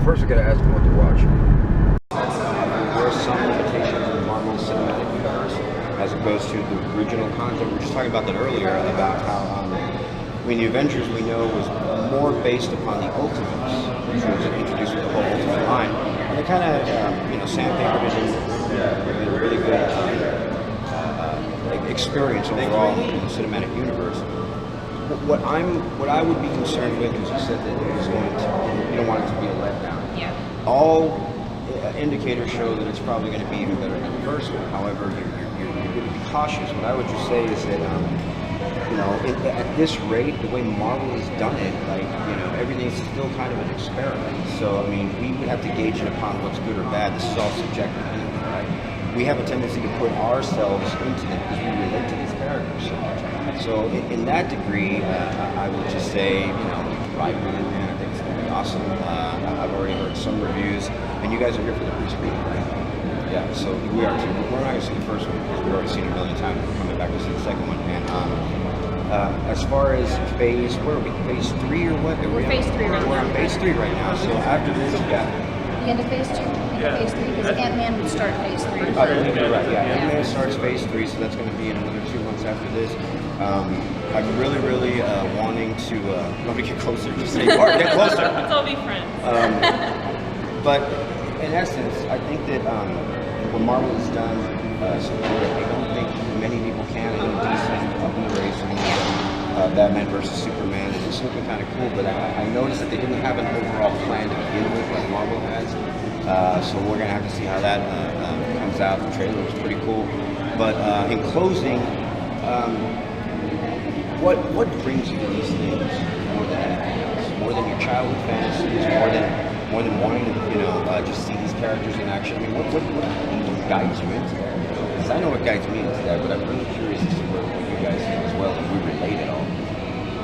first I gotta ask them what they're watching. There are some limitations in the Marvel Cinematic Universe as opposed to the original content. We were just talking about that earlier, about how, the Avengers we know was more based upon the Ultimates, which was introduced with the whole Ultimate line. And they kind of, sandpapered it in a really good experience overall in the cinematic universe. What I would be concerned with is you said that it was going to, you don't want it to be a letdown. Yeah. All indicators show that it's probably going to be even better than the first one. However, you're going to be cautious. What I would just say is that, at this rate, the way Marvel has done it, everything's still kind of an experiment. So, we would have to gauge it upon what's good or bad. This is all subjective anyway, right? We have a tendency to put ourselves into them because we relate to these characters so much. So, in that degree, I would just say, ride with it, man. I think it's going to be awesome. I've already heard some reviews, and you guys are here for the pre-screening, right? Yeah, so we are too. We're not going to see the first one because we've already seen it a million times. We're coming back to see the second one. And as far as phase, where are we? Phase 3 or what? We're phase 3 right now. We're on phase 3 right now. So after this, The end of phase 2? Phase 3? Because Ant-Man would start phase 3. I believe you're right. Yeah, Ant-Man starts phase 3, so that's going to be in another 2 months after this. I'm really wanting to. Let me get closer. Just say, Bart, get closer. Let's all be friends. But in essence, I think that what Marvel has done, so I don't think many people can. I know DC up in the race and Batman versus Superman, and it's looking kind of cool. But I noticed that they didn't have an overall plan to begin with, like Marvel has. So we're gonna have to see how that comes out. The trailer was pretty cool. But in closing, what brings you to these things more than anything else? More than your childhood fantasies, more than wanting to, just see these characters in action. What guides you into that? Because I know what guides me into that, but I'm really curious as to what you guys think as well, if we relate at all.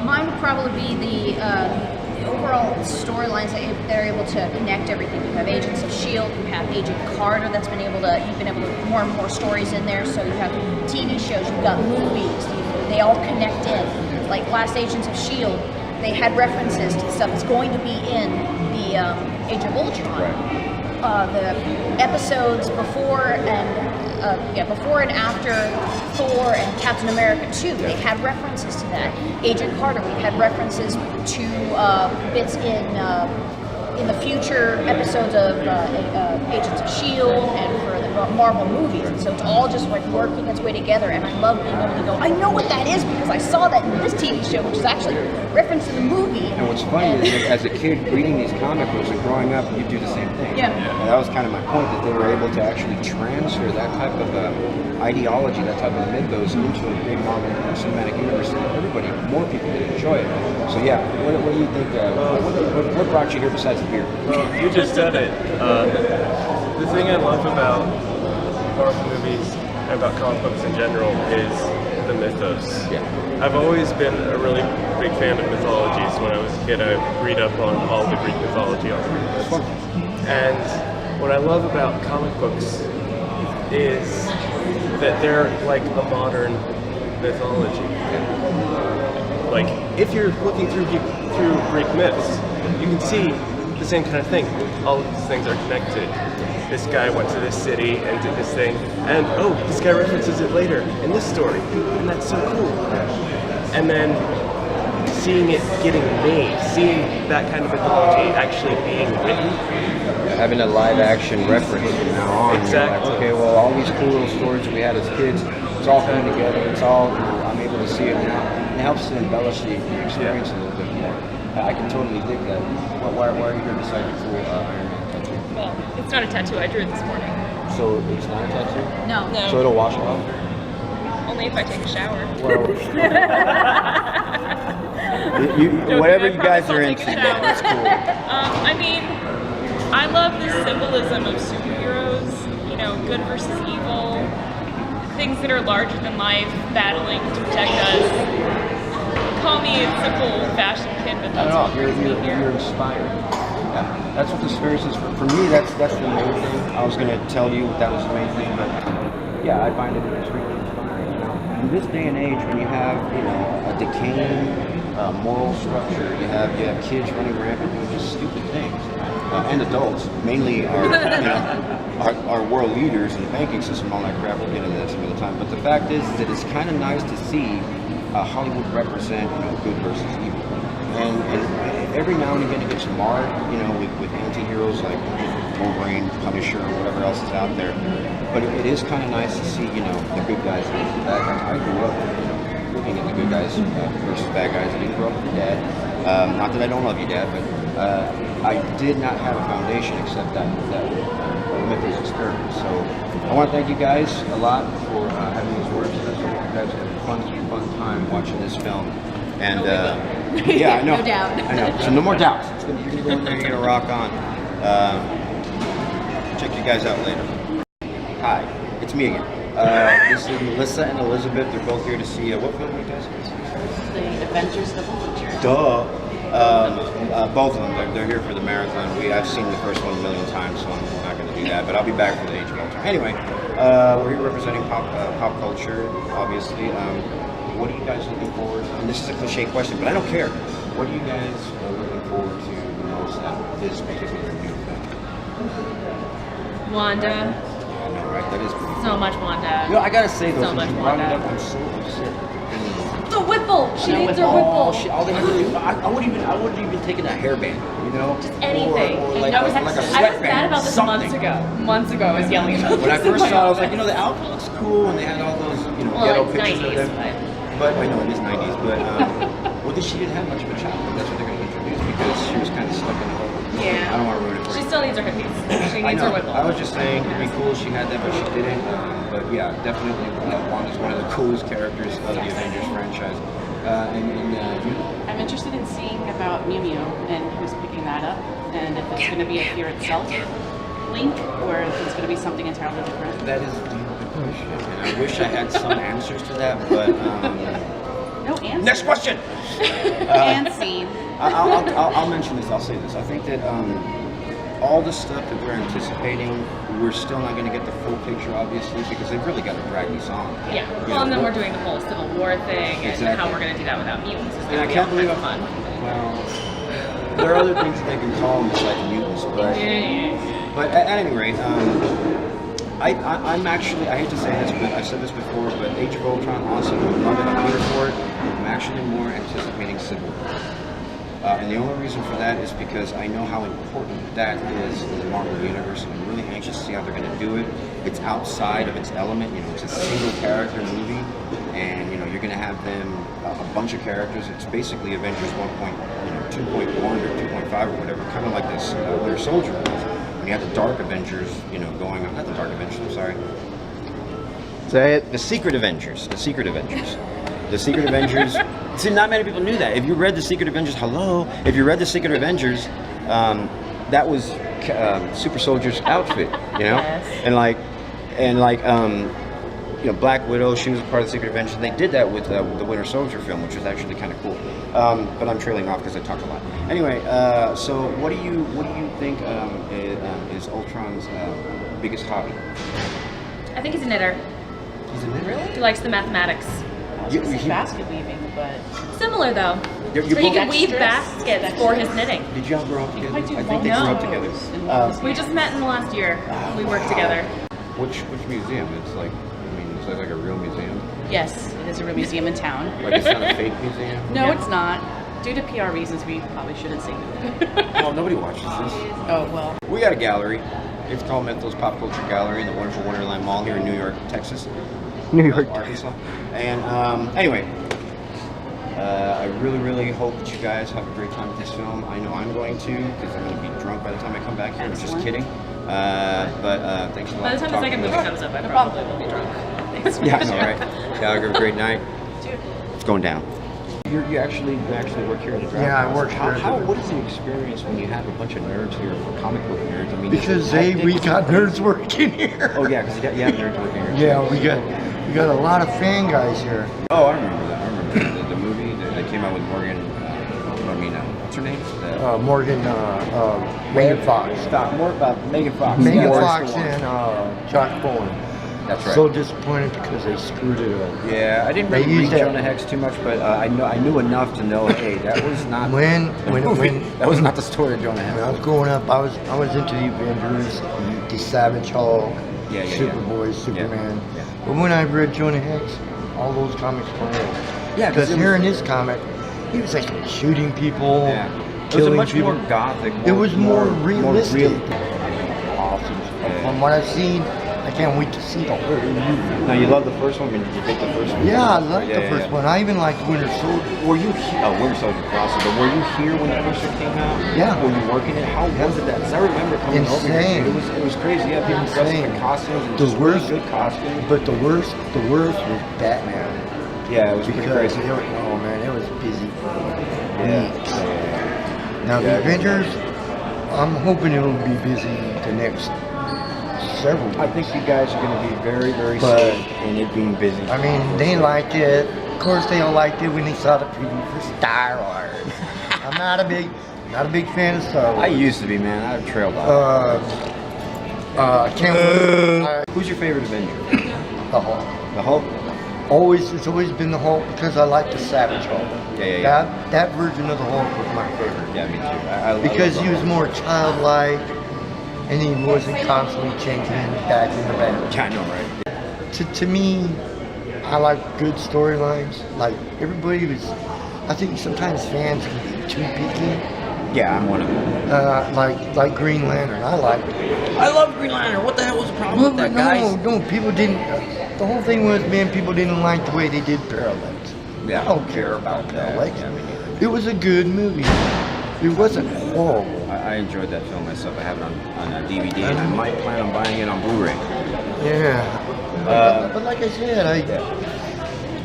Mine would probably be the overall storylines that they're able to connect everything. You have Agents of S.H.I.E.L.D., you have Agent Carter you've been able to more and more stories in there, so you have TV shows, you've got movies, they all connect in. Like last Agents of S.H.I.E.L.D., they had references to stuff that's going to be in the Age of Ultron. Right. The episodes before and after Thor and Captain America 2, they had references to that. Agent Carter, we had references to bits in the future episodes of Agents of S.H.I.E.L.D. and for the Marvel movies. And so it's all just like working its way together, and I love being able to go, I know what that is because I saw that in this TV show, which is actually referenced in the movie. And what's funny is that as a kid reading these comic books and growing up, you do the same thing. Yeah. And that was kind of my point, that they were able to actually transfer that type of ideology, that type of mythos into a big Marvel cinematic universe, and more people could enjoy it. So yeah, what do you think? What brought you here besides the beer? Well, you just said it. The thing I love about Marvel movies and about comic books in general is the mythos. Yeah. I've always been a really big fan of mythologies. When I was a kid, I read up on all the Greek mythology on the Greek. And what I love about comic books is that they're like a modern mythology. Like, if you're looking through Greek myths, you can see the same kind of thing. All of these things are connected. This guy went to this city and did this thing, and this guy references it later in this story, and that's so cool. And then seeing it getting made, seeing that kind of mythology actually being written. Having a live action reference from now on. Exactly. Like, okay, well, all these cool little stories that we had as kids, it's all coming together. It's all, I'm able to see it now. It helps to embellish the experience a little bit more. I can totally dig that. Why are you here besides your cool Iron Man tattoo? Well, it's not a tattoo. I drew it this morning. So it's not a tattoo? No. So it'll wash off? Only if I take a shower. Well, whatever you guys are into, that's cool. I love the symbolism of superheroes. Good versus evil. Things that are larger than life, battling to protect us. Call me a simple, old-fashioned kid, but that's what brings me here. You're inspired. Yeah, that's what the experience is. For me, that's the main thing. I was going to tell you that was the main thing, but yeah, I find it extremely inspiring. In this day and age, when you have a decaying moral structure, you have kids running rampant doing just stupid things. and adults, mainly our world leaders in the banking system, all that crap. We'll get into that some other time. But the fact is that it's kind of nice to see Hollywood represent, good versus evil. And every now and again it gets marred, with anti-heroes like Wolverine, Punisher, or whatever else is out there. But it is kind of nice to see, the good guys versus the bad guys. I grew up, looking at the good guys versus bad guys. I didn't grow up with Dad. Not that I don't love you, Dad, but I did not have a foundation except that Mythos experience. So I want to thank you guys a lot for having these words. I hope you guys had a fun time watching this film. And yeah, I know. No doubt. I know. So no more doubts. You're going to go in there, you're going to rock on. Check you guys out later. Hi, it's me again. This is Melissa and Elizabeth. They're both here to see what film are you guys? The Avengers AOU. Duh. Both of them. They're here for the marathon. I've seen the first one a million times, so I'm not going to do that. But I'll be back for the Age of Ultron. Anyway, we're here representing pop culture, obviously. What are you guys looking forward to? And this is a cliche question, but I don't care. What are you guys looking forward to the most out of this particular new film? Wanda. I know, right? That is pretty So much Wanda. I gotta say though, So since much you brought it Wanda. up, I'm so upset. The Whipple. She needs her Whipple. All they have to do, I wouldn't even taken a hairband, Just Anything. Or And like, I a was sweatband. sad about this something. months ago I was yelling about When I this in first my saw it, I was like, office. the outfit looks cool, and they had all those, Well, ghetto it's pictures of 90s, them. But I know it is 90s, but she didn't have much of a childhood. That's what they're going to introduce because she was kind of stuck in the hole. Yeah. I don't want to ruin it for She you. still needs her hippies. She I needs know. her Whipple. I was just saying it'd be cool if she had that, but she didn't. But yeah, definitely, Wanda's one of the coolest characters of the Avengers franchise. You? I'm interested in seeing about Mew Mew and who's picking that up, and if it's going to be a Fear Itself link, or if it's going to be something entirely different. That is a good question, and I wish I had some answers to that, but No answer. next question. And scene. I'll mention this. I'll say this. I think that all the stuff that we're anticipating, we're still not going to get the full picture, obviously, because they've really got to drag these on. Yeah. Well, and then we're doing the whole Civil War thing and how we're going to do that without mutants. It's And I going to be can't all believe kinds of fun. Well, there are other things that they can call them besides mutants, but at any rate, I'm actually, I hate to say this, but I've said this before, but Age of Ultron, awesome, love it, I'm here for it. I'm actually more anticipating Civil War. And the only reason for that is because I know how important that is in the Marvel Universe, and I'm really anxious to see how they're going to do it. It's outside of its element, it's a single character movie, and you're going to have them, a bunch of characters. It's basically Avengers 2.1 or 2.5 or whatever, kind of like this Winter Soldier was. When you had the Dark Avengers, going on, not the Dark Avengers, I'm sorry. Say it. The Secret Avengers. The Secret Avengers. The Secret Avengers. See, not many people knew that. If you read the Secret Avengers, if you read the Secret Avengers, that was Super Soldier's outfit, Yes. and Black Widow, she was a part of the Secret Avengers. They did that with the Winter Soldier film, which was actually kind of cool. But I'm trailing off because I talk a lot. Anyway, so what do you think is Ultron's biggest hobby? I think he's a knitter. He's a knitter. He likes the mathematics. I was going to say basket weaving, but Similar though. You're So he both- can weave Dexterous. baskets for his knitting. Did y'all grow up together? I do think they grew no. up together. We just met in the last year. We worked together. Which museum? It's like, is that like a real museum? yes, it is a real museum in town. Like it's not a fake museum? No, it's not. Due to PR reasons, we probably shouldn't say that. Well, nobody watches this. Oh, well. We got a gallery. It's called Mythos Pop Culture Gallery in the wonderful Wonderland Mall here in New York, Texas. New York. Arkansas. And anyway, I really, really hope that you guys have a great time with this film. I know I'm going to, because I'm going to be drunk by the time I come back here. I'm just Excellent. kidding. But thanks a lot. By the time for the second talking movie to us. comes up, I probably will be drunk. Thanks. Yeah, I know, right? Yeah, have a great night. It's going down. You actually work here at the Draft Yeah, I House. work here at the- What is the experience when you have a bunch of nerds here, comic book nerds? I mean, Because we got nerds working here. Oh yeah, because you have nerds working here. Yeah, we got a lot of fan guys here. Oh, I remember that. I remember the movie that came out with Morgan. What's her name? Megan Fox. More about Megan Fox. Megan Yeah. Fox and Josh Bowen. That's right. So disappointed because they screwed it up. Yeah, I didn't They really read used that- Jonah Hex too much, but I knew enough to know, hey, that was not that was not the story of Jonah When Hex. I was growing up, I was into the Avengers, the Savage Hulk, Yeah, yeah, Superboy, Superman. Yeah. But when I read Jonah Hex, all those comics were real. Yeah, Because it here was- in this comic, he was like shooting people, Yeah. It was a killing much people. more gothic. It was more realistic. real- Awesome. Yeah. From what I've seen, I can't wait to see the whole movie. Now you love the first one. Did you pick the first one? Yeah, I liked Yeah, the first one. I even liked Winter Soldier. Were you Winter Soldier Crossing? But were you here when the first one came out? Yeah. Were you working it? How was it that? Because I remember coming over here. Insane. It was crazy. Yeah, people dressed in Insane. the costumes and The just really worst- good costumes. But the worst was Batman. Yeah, it was pretty Because crazy. oh man, it was busy for Yeah. weeks. Now Yeah, the Avengers, I'm hoping it'll be busy the next several weeks. I think you guys are going to be very, very But- safe in it being busy. I mean, they liked it. Of course, they all liked it when they saw the preview for Star Wars. I'm not a big fan of Star I Wars. used to be, man. I trailed off. Can't wait. Who's your favorite Avenger? The Hulk. The Hulk? It's always been the Hulk because I like the Savage Hulk. Yeah. That version of the Hulk was my favorite. Yeah, me too. Because I he love was more childlike and he wasn't constantly changing back in the band. Yeah, I know, right? To me, I like good storylines. Like everybody was, I think sometimes fans can be too picky. Yeah, I'm one of them. Like Green Lantern, I liked it. I love Green Lantern. What the hell was the problem with that, guys? No, people didn't. The whole thing was, man, people didn't like the way they did Parallax. Yeah. I don't care about Parallax. Yeah, me neither. It was a good movie. It wasn't horrible. I enjoyed that film myself. I have it on DVD, and I might plan on buying it on Blu-ray. Yeah. But like I said,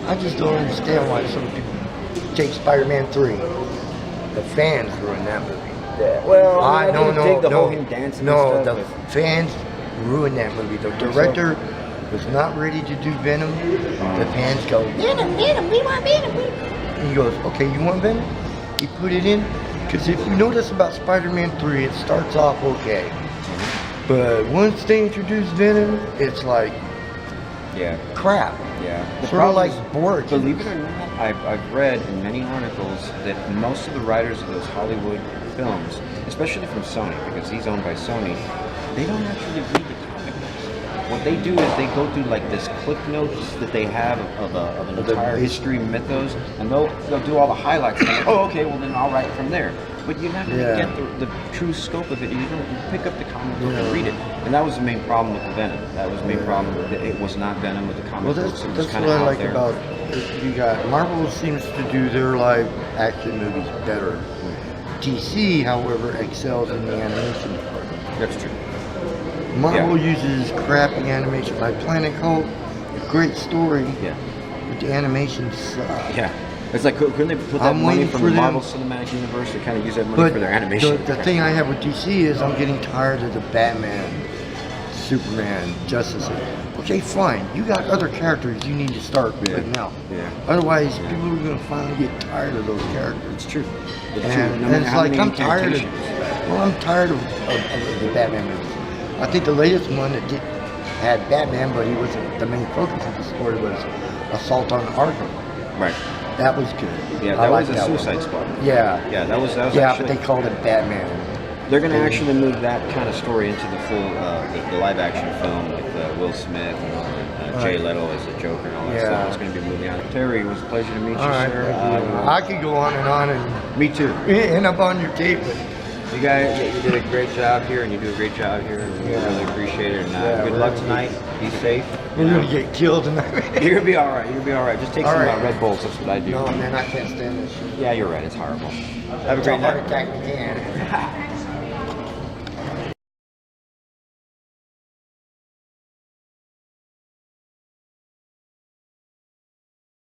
I just don't understand why some people take Spider-Man 3. The fans ruined that movie. Yeah. Well, I no, dig the whole him dancing no, and the stuff. fans ruined that movie. The director was not ready to do Venom. The fans go, Venom, we want Venom. And he goes, okay, you want Venom? He put it in. Because if you notice about Spider-Man 3, it starts off okay. But once they introduce Venom, it's like Yeah. crap. Yeah. Sort of like bored. Believe it or not, I've read in many articles that most of the writers of those Hollywood films, especially from Sony, because he's owned by Sony, they don't actually read the comic books. What they do is they go through like this clip notes that they have of an entire history mythos, and they'll do all the highlights. And like, oh, okay, well then I'll write from there. But you never Yeah. get the true scope of it. You don't pick up the comic book and read it. And that was the main problem with the Venom. That was the main problem. That it was not Venom with the comic Well, books. It was that's kind what of I out like there. about you got Marvel seems to do their live action movies better. DC, however, excels in the animation department. That's true. Marvel uses crappy animation like Planet Hulk, great story, Yeah. but the animation sucks. Yeah. It's like, couldn't they put that I'm money waiting from for the them- Marvel Cinematic Universe to kind of use that money But for their animation? the thing I have with DC is I'm getting tired of the Batman, Superman, Justice League. Okay, fine. You got other characters you need to start with right now. Yeah. Otherwise, people are going to finally get tired of those characters. It's true. It's true. And, No and matter it's how like many I'm tired of. incantations. Well, I'm tired of the Batman movies. I think the latest one that had Batman, but he wasn't the main focus of the story was Assault on Arkham. Right. That was good. Yeah, I that liked was a that one. Suicide Squad. Yeah. Yeah, that was Yeah, actually. but they called it Batman. They're going to actually move that kind of story into the full, the live action film with Will Smith and Jay Leto as the Joker and all that Yeah. stuff. It's going to be moving on. Terry, it was a pleasure to meet All you, right. sir. I could go on and Me too. end up on your tape, but You guys, you did a great job here, and you do a great job here, and we really appreciate it. And Yeah, good we're luck gonna tonight. Be safe. we're gonna get killed tonight. You're gonna be all right. You're gonna be all right. Just take All some right. Red Bulls. That's what I do. No, man, I can't stand this shit. Yeah, you're right. It's horrible. Have a It's a great heart night. attack again.